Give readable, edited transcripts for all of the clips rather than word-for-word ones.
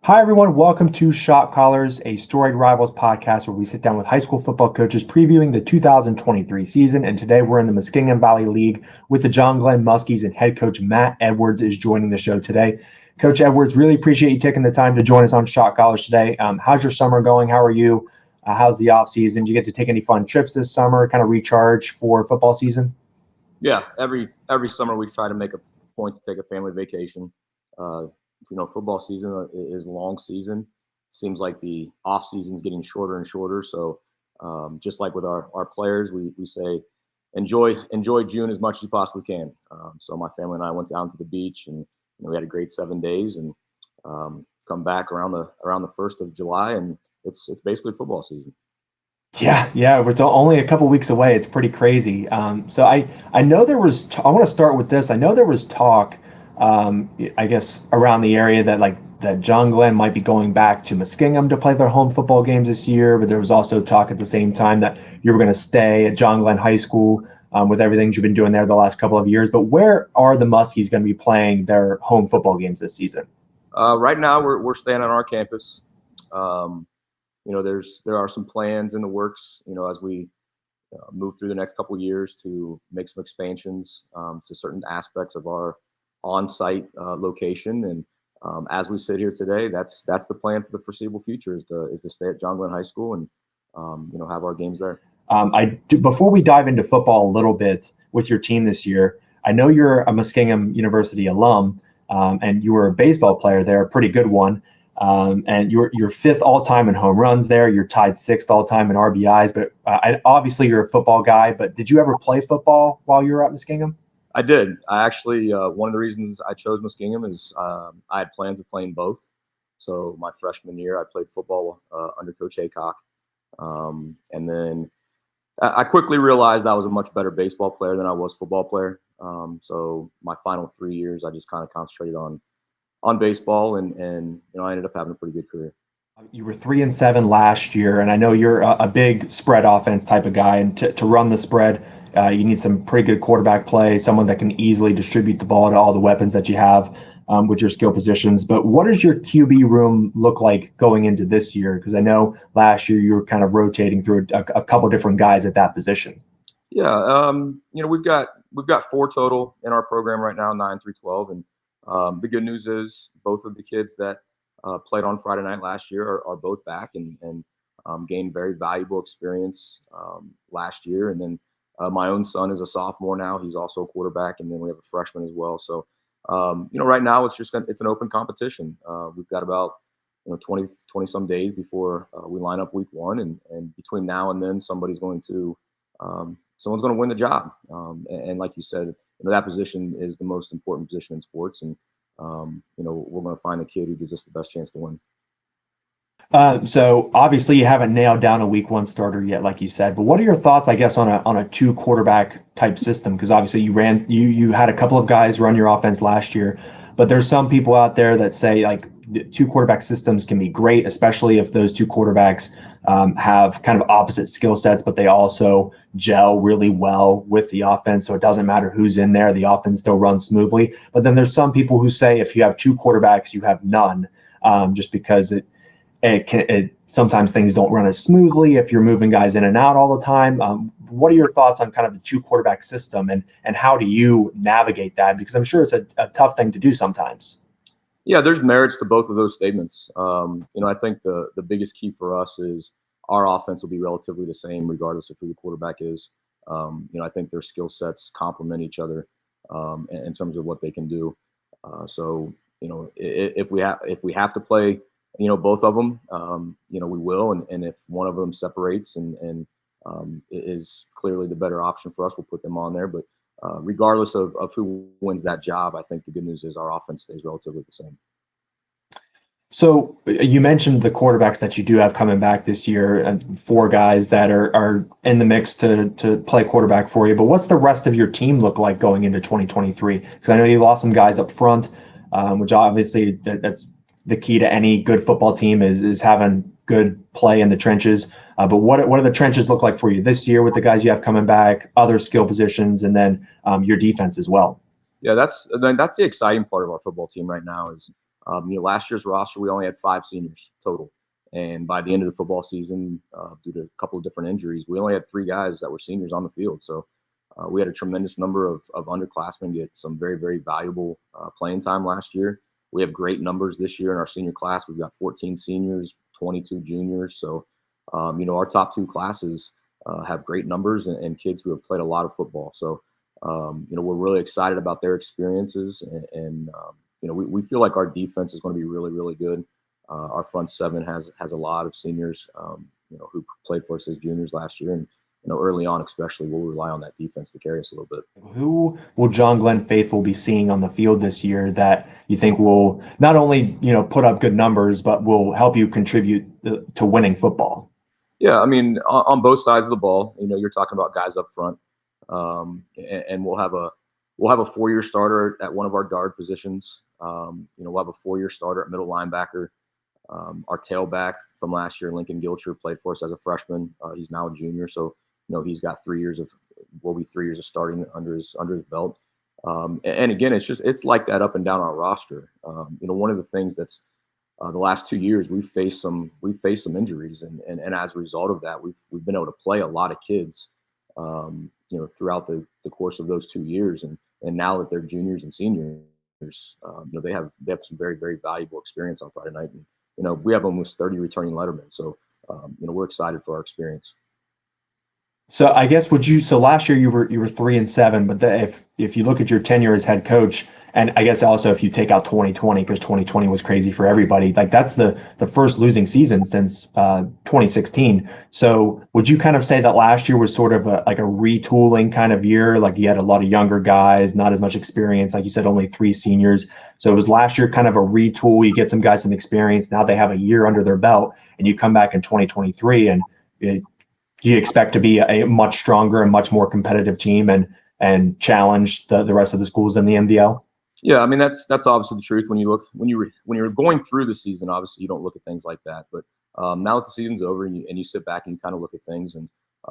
Hi, everyone. Welcome to Shot Callers, a Storied Rivals podcast where we sit down with high school football coaches previewing the 2023 season. And today we're in the Muskingum Valley League with the John Glenn Muskies, and head coach Matt Edwards is joining the show today. Coach Edwards, really appreciate you taking the time to join us on Shot Callers today. How's your summer going? How are you? How's the off season? Do you get to take any fun trips this summer, kind of recharge for football season? Yeah, every summer we try to make a point to take a family vacation. Uh, Football season is a long season. Seems like the off season is getting shorter and shorter. So just like with our players, we say enjoy June as much as you possibly can. So my family and I went down to the beach, and we had a great 7 days, and come back around the 1st of July, and it's basically football season. Yeah, it's only a couple weeks away. It's pretty crazy. So I know there was. I want to start with this. I know there was talk, I guess, around the area that John Glenn might be going back to Muskingum to play their home football games this year. But there was also talk at the same time that you were going to stay at John Glenn High School with everything you've been doing there the last couple of years. But where are the Muskies going to be playing their home football games this season? Right now, we're staying on our campus. Um, there are some plans in the works, as we move through the next couple of years to make some expansions to certain aspects of our on-site location. And as we sit here today, that's the plan for the foreseeable future is to stay at John Glenn High School and have our games there. Before we dive into football a little bit with your team this year, I know you're a Muskingum University alum, and you were a baseball player there, a pretty good one. And you're fifth all time in home runs there. You're tied sixth all time in RBIs. But obviously you're a football guy. But did you ever play football while you were at Muskingum? I did. I actually one of the reasons I chose Muskingum is I had plans of playing both. So my freshman year, I played football under Coach Aycock, and then I quickly realized I was a much better baseball player than I was football player. So my final 3 years, I just kind of concentrated on baseball, and I ended up having a pretty good career. You were 3-7 last year, and I know you're a big spread offense type of guy. And to run the spread, you need some pretty good quarterback play, someone that can easily distribute the ball to all the weapons that you have with your skill positions. But what does your QB room look like going into this year? Because I know last year you were kind of rotating through a couple different guys at that position. Yeah, we've got four total in our program right now, 9 through 12, and the good news is both of the kids that played on Friday night last year are both back and gained very valuable experience last year. And then my own son is a sophomore now; he's also a quarterback, and then we have a freshman as well. So right now it's an open competition. We've got about 20 some days before we line up week one, and between now and then someone's going to win the job. And like you said, that position is the most important position in sports, and we're going to find the kid who gives us the best chance to win. So obviously you haven't nailed down a week one starter yet, like you said. But what are your thoughts, I guess, on a two quarterback type system? Because obviously you had a couple of guys run your offense last year, but there's some people out there that say like two quarterback systems can be great, especially if those two quarterbacks have kind of opposite skill sets, but they also gel really well with the offense. So it doesn't matter who's in there, the offense still runs smoothly. But then there's some people who say if you have two quarterbacks, you have none, just because sometimes things don't run as smoothly if you're moving guys in and out all the time. What are your thoughts on kind of the two quarterback system, and how do you navigate that? Because I'm sure it's a tough thing to do sometimes. Yeah, there's merits to both of those statements. I think the biggest key for us is our offense will be relatively the same regardless of who the quarterback is. I think their skill sets complement each other in terms of what they can do. So if we have to play both of them, we will, and if one of them separates and is clearly the better option for us, we'll put them on there. But regardless of who wins that job, I think the good news is our offense stays relatively the same. So you mentioned the quarterbacks that you do have coming back this year, and four guys that are in the mix to play quarterback for you. But what's the rest of your team look like going into 2023? Because I know you lost some guys up front, which obviously that's the key to any good football team is having good play in the trenches. But what do the trenches look like for you this year with the guys you have coming back, other skill positions, and then your defense as well? Yeah, that's the exciting part of our football team right now is Last year's roster, we only had 5 seniors total. And by the end of the football season, due to a couple of different injuries, we only had 3 guys that were seniors on the field. So we had a tremendous number of underclassmen get some very, very valuable playing time last year. We have great numbers this year in our senior class. We've got 14 seniors, 22 juniors. So, our top 2 classes have great numbers and kids who have played a lot of football. So, we're really excited about their experiences. And we feel like our defense is going to be really, really good. Our front 7 has a lot of seniors, who played for us as juniors last year. And, early on, especially, we'll rely on that defense to carry us a little bit. Who will John Glenn faithful be seeing on the field this year that you think will not only, put up good numbers, but will help you contribute to winning football? Yeah, I mean, on both sides of the ball, you're talking about guys up front, and we'll have a 4-year starter at one of our guard positions. We'll have a 4-year starter at middle linebacker. Our tailback from last year, Lincoln Gilcher, played for us as a freshman. He's now a junior, so he's got 3 years of starting under his belt. And again, it's like that up and down our roster. One of the things that's the last 2 years we've faced some injuries, and as a result of that, we've been able to play a lot of kids, throughout the course of those 2 years, and now that they're juniors and seniors, they have some very, very valuable experience on Friday night, and we have almost 30 returning lettermen, so we're excited for our experience. So I guess so last year you were 3-7, but if you look at your tenure as head coach, and I guess also if you take out 2020, because 2020 was crazy for everybody, like that's the first losing season since 2016. So would you kind of say that last year was sort of like a retooling kind of year? Like you had a lot of younger guys, not as much experience, like you said, only 3 seniors. So it was last year kind of a retool. You get some guys some experience. Now they have a year under their belt, and you come back in 2023 and do you expect to be a much stronger and much more competitive team and challenge the rest of the schools in the MVL? Yeah, I mean that's obviously the truth. When you're going through the season, obviously you don't look at things like that. But now that the season's over and you sit back and you kind of look at things, and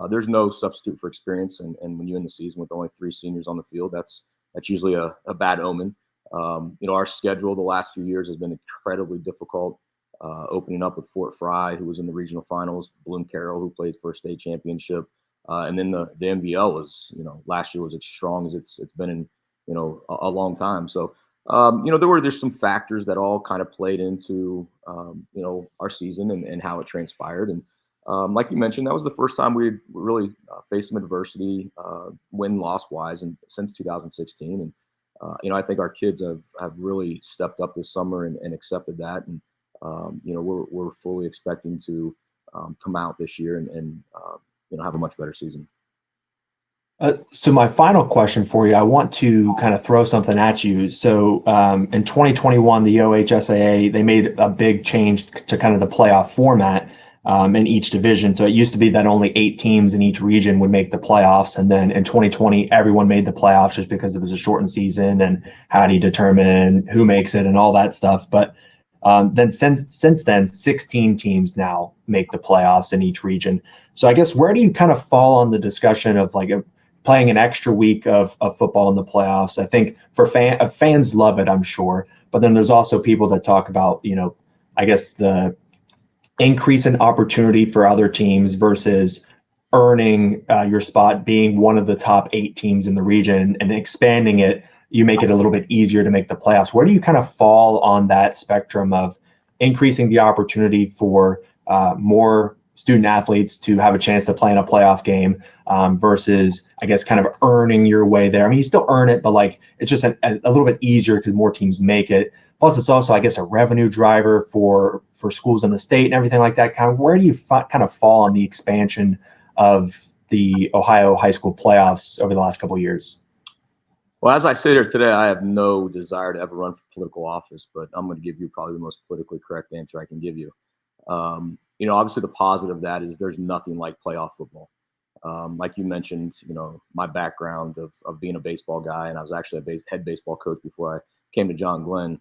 there's no substitute for experience. And when you end the season with only 3 seniors on the field, that's usually a bad omen. Our schedule the last few years has been incredibly difficult. Opening up with Fort Fry, who was in the regional finals, Bloom Carroll, who played for a state championship, and then the MVL was, last year was as strong as it's been in, a long time. So, there's some factors that all kind of played into, our season and how it transpired. And like you mentioned, that was the first time we really faced some adversity, win-loss wise, and since 2016. And I think our kids have really stepped up this summer and accepted that. And we're fully expecting to come out this year and have a much better season. So my final question for you, I want to kind of throw something at you. So in 2021, the OHSAA, they made a big change to kind of the playoff format in each division. So it used to be that only 8 teams in each region would make the playoffs. And then in 2020, everyone made the playoffs just because it was a shortened season, and how do you determine who makes it and all that stuff. But then since then, 16 teams now make the playoffs in each region. So I guess where do you kind of fall on the discussion of like playing an extra week of football in the playoffs? I think for fans love it, I'm sure. But then there's also people that talk about, I guess the increase in opportunity for other teams versus earning your spot, being one of the top 8 teams in the region, and expanding it. You make it a little bit easier to make the playoffs. Where do you kind of fall on that spectrum of increasing the opportunity for more student athletes to have a chance to play in a playoff game versus, I guess, kind of earning your way there? I mean, you still earn it, but like it's just a little bit easier because more teams make it. Plus, it's also, I guess, a revenue driver for schools in the state and everything like that. Kind of where do you kind of fall on the expansion of the Ohio high school playoffs over the last couple of years? Well, as I sit here today, I have no desire to ever run for political office, but I'm going to give you probably the most politically correct answer I can give you. Obviously the positive of that is there's nothing like playoff football. Like you mentioned, my background of being a baseball guy, and I was actually a head baseball coach before I came to John Glenn.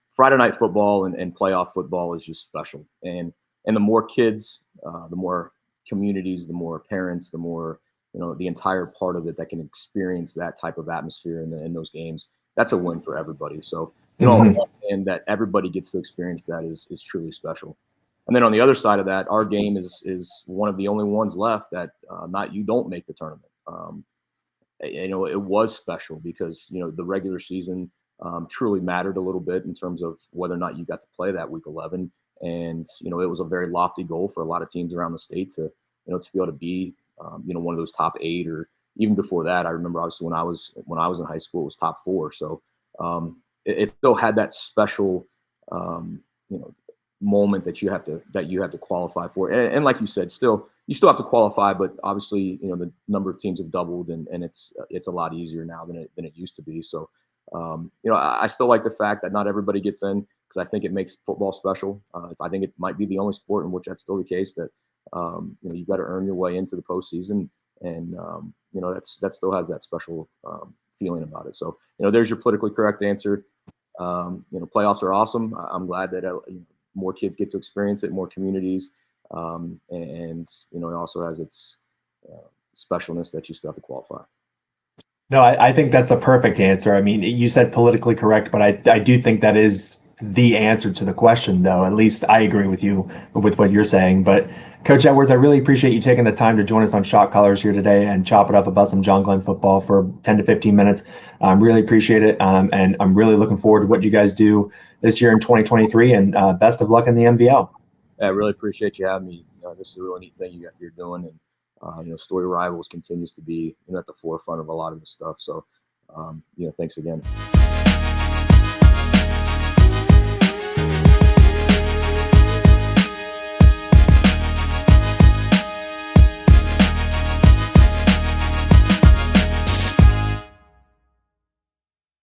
Friday night football and playoff football is just special. And the more kids, the more communities, the more parents, the more the entire part of it that can experience that type of atmosphere in those games, that's a win for everybody. So, Mhm. and that everybody gets to experience that is truly special. And then on the other side of that, our game is one of the only ones left that not you don't make the tournament. It was special because the regular season truly mattered a little bit in terms of whether or not you got to play that week 11, and it was a very lofty goal for a lot of teams around the state to to be able to be one of those top 8, or even before that. I remember obviously when I was in high school, it was top 4. So it still had that special um, you know moment that you have to qualify for, and like you said, you still have to qualify, but obviously the number of teams have doubled, and it's a lot easier now than it used to be. So I still like the fact that not everybody gets in, because I think it makes football special. I think it might be the only sport in which that's still the case, that you've got to earn your way into the postseason, and that still has that special feeling about it. So there's your politically correct answer. Playoffs are awesome. I'm glad that more kids get to experience it, more communities, and it also has its specialness that you still have to qualify. No, I think that's a perfect answer. I mean, you said politically correct, but I do think that is the answer to the question, though. At least I agree with you with what you're saying. But Coach Edwards, I really appreciate you taking the time to join us on Shot Callers here today and chop it up about some John Glenn football for 10 to 15 minutes. I really appreciate it. And I'm really looking forward to what you guys do this year in 2023, and best of luck in the MVL. I really appreciate you having me. This is a really neat thing you're doing, and Storied Rivals continues to be at the forefront of a lot of this stuff. So, thanks again.